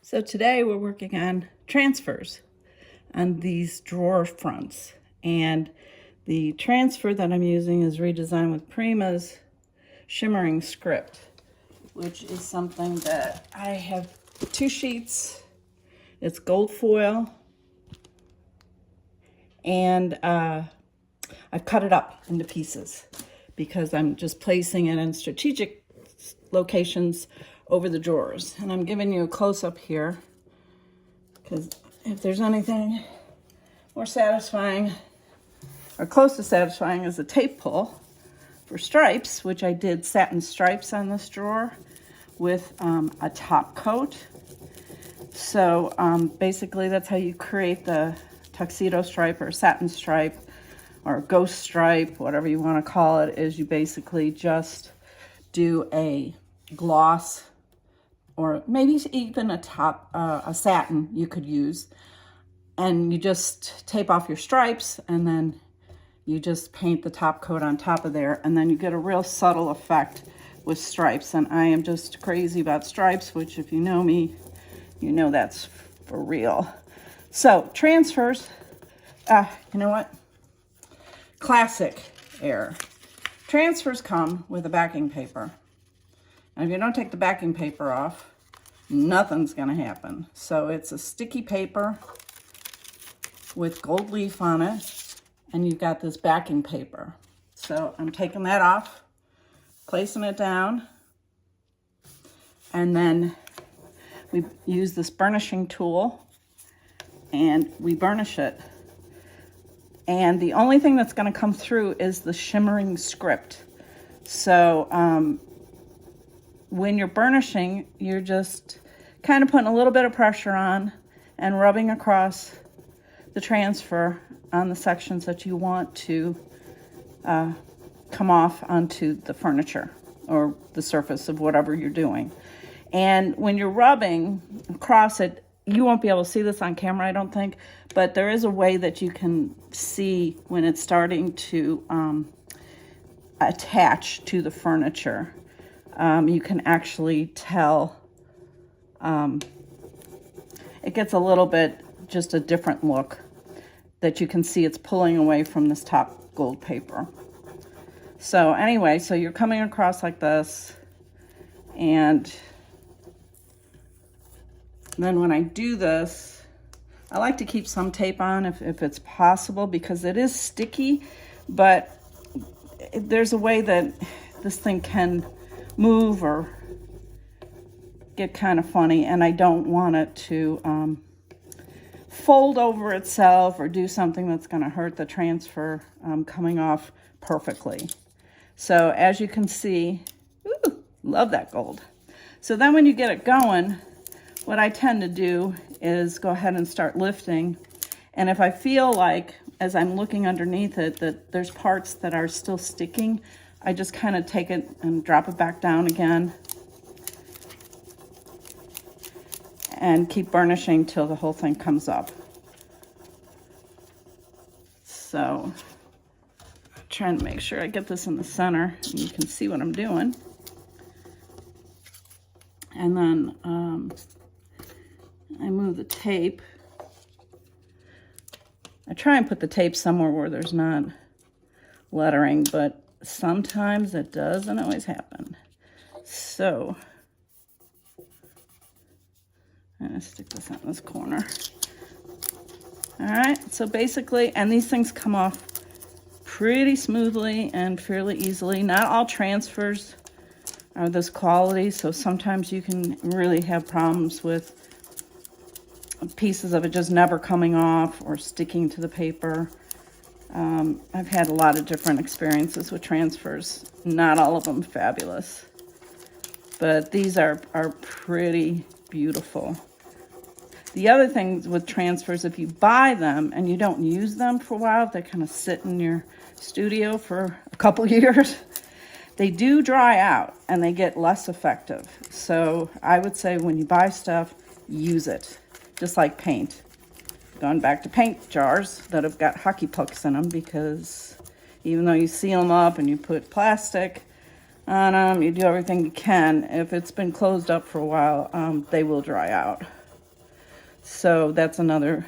So today we're working on transfers on these drawer fronts. And the transfer that I'm using is Redesign with Prima's Shimmering Script, which is something that I have 2 sheets. It's gold foil, and I've cut it up into pieces because I'm just placing it in strategic locations over the drawers. And I'm giving you a close-up here because if there's anything more satisfying or close to satisfying as a tape pull for stripes, which I did satin stripes on this drawer with a top coat. So basically that's how you create the tuxedo stripe or satin stripe or ghost stripe, whatever you want to call it, is you basically just do a gloss or maybe even a satin you could use, and you just tape off your stripes and then you just paint the top coat on top of there, and then you get a real subtle effect with stripes. And I am just crazy about stripes, which if you know me, you know that's for real. So transfers, you know what? Classic error. Transfers come with a backing paper. And if you don't take the backing paper off, nothing's gonna happen. So it's a sticky paper with gold leaf on it, and you've got this backing paper. So I'm taking that off, placing it down, and then we use this burnishing tool and we burnish it. And the only thing that's going to come through is the Shimmering Script. So when you're burnishing, you're just kind of putting a little bit of pressure on and rubbing across the transfer on the sections that you want to come off onto the furniture or the surface of whatever you're doing. And when you're rubbing across it, you won't be able to see this on camera, I don't think, but there is a way that you can see when it's starting to attach to the furniture. You can actually tell it gets a little bit, just a different look, that you can see it's pulling away from this top gold paper. So anyway, so you're coming across like this, and then when I do this, I like to keep some tape on if it's possible, because it is sticky, but there's a way that this thing can move or get kind of funny, and I don't want it to fold over itself or do something that's going to hurt the transfer coming off perfectly. So as you can see, ooh, love that gold. So then when you get it going, what I tend to do is go ahead and start lifting. And if I feel like, as I'm looking underneath it, that there's parts that are still sticking, I just kind of take it and drop it back down again and keep burnishing till the whole thing comes up. So I'm trying to make sure I get this in the center and you can see what I'm doing. And then I move the tape. I try and put the tape somewhere where there's not lettering, but sometimes it doesn't always happen. So I'm gonna stick this in this corner. All right, so basically, and these things come off pretty smoothly and fairly easily. Not all transfers are this quality, so sometimes you can really have problems with pieces of it just never coming off or sticking to the paper. I've had a lot of different experiences with transfers, not all of them fabulous, but these are pretty beautiful. The other thing with transfers, if you buy them and you don't use them for a while, they kind of sit in your studio for a couple years, they do dry out and they get less effective. So I would say when you buy stuff, use it, just like paint. Going back to paint jars that have got hockey pucks in them, because even though you seal them up and you put plastic on them, you do everything you can, if it's been closed up for a while, they will dry out. So that's another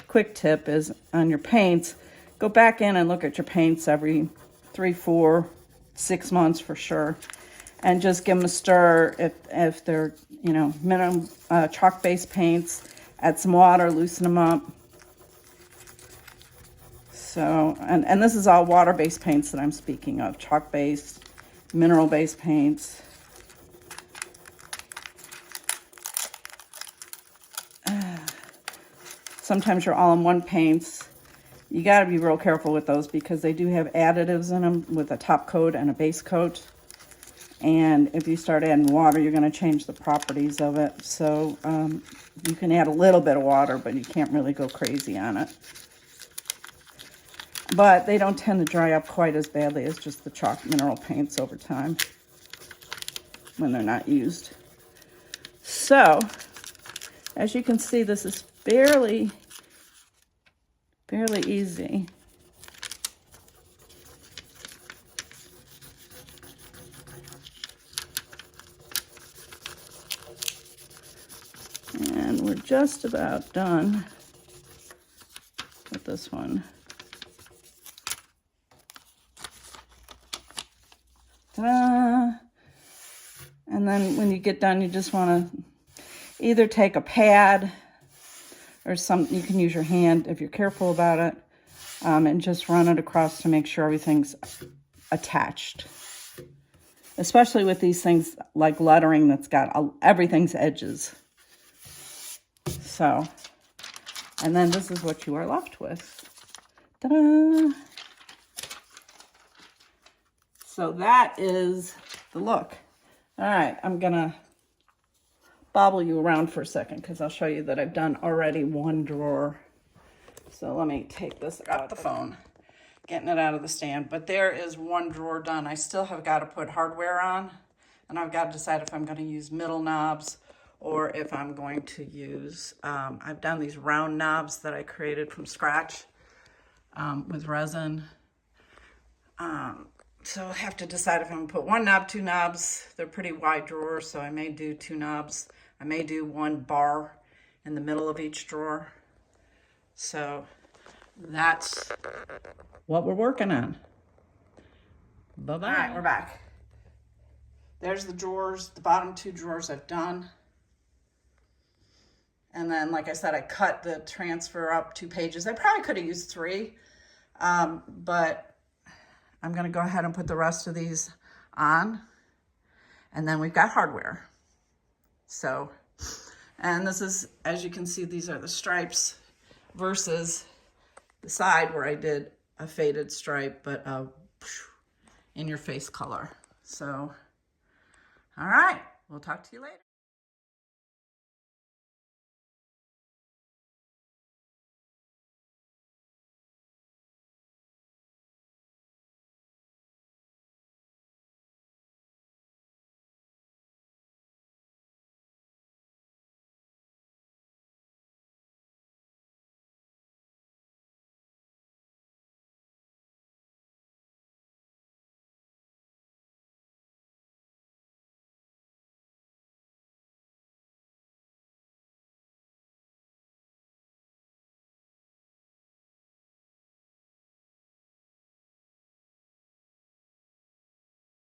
quick tip is on your paints, go back in and look at your paints every 3, 4, 6 months for sure. And just give them a stir if they're, you know, minimum chalk-based paints. Add some water, loosen them up. So, and this is all water-based paints that I'm speaking of. Chalk-based, mineral-based paints. Sometimes your all-in-one paints, you got to be real careful with those because they do have additives in them with a top coat and a base coat. And if you start adding water, you're going to change the properties of it. So you can add a little bit of water, but you can't really go crazy on it. But they don't tend to dry up quite as badly as just the chalk mineral paints over time when they're not used. So, as you can see, this is fairly easy. And we're just about done with this one. Ta-da! And then when you get done, you just want to either take a pad or you can use your hand if you're careful about it, and just run it across to make sure everything's attached. Especially with these things like lettering that's got everything's edges. So, and then this is what you are left with. Ta-da! So that is the look. All right, I'm gonna bobble you around for a second because I'll show you that I've done already one drawer. So let me take this out the phone, getting it out of the stand. But there is one drawer done. I still have got to put hardware on, and I've got to decide if I'm going to use middle knobs or if I'm going to use, I've done these round knobs that I created from scratch with resin. So I'll have to decide if I'm going to put one knob, two knobs. They're pretty wide drawers, so I may do two knobs. I may do one bar in the middle of each drawer. So that's what we're working on. Bye-bye. All right, we're back. There's the drawers, the bottom two drawers I've done. And then, like I said, I cut the transfer up 2 pages. I probably could have used 3, but I'm going to go ahead and put the rest of these on. And then we've got hardware. So, and this is, as you can see, these are the stripes versus the side where I did a faded stripe, but in your face color. So, all right, we'll talk to you later.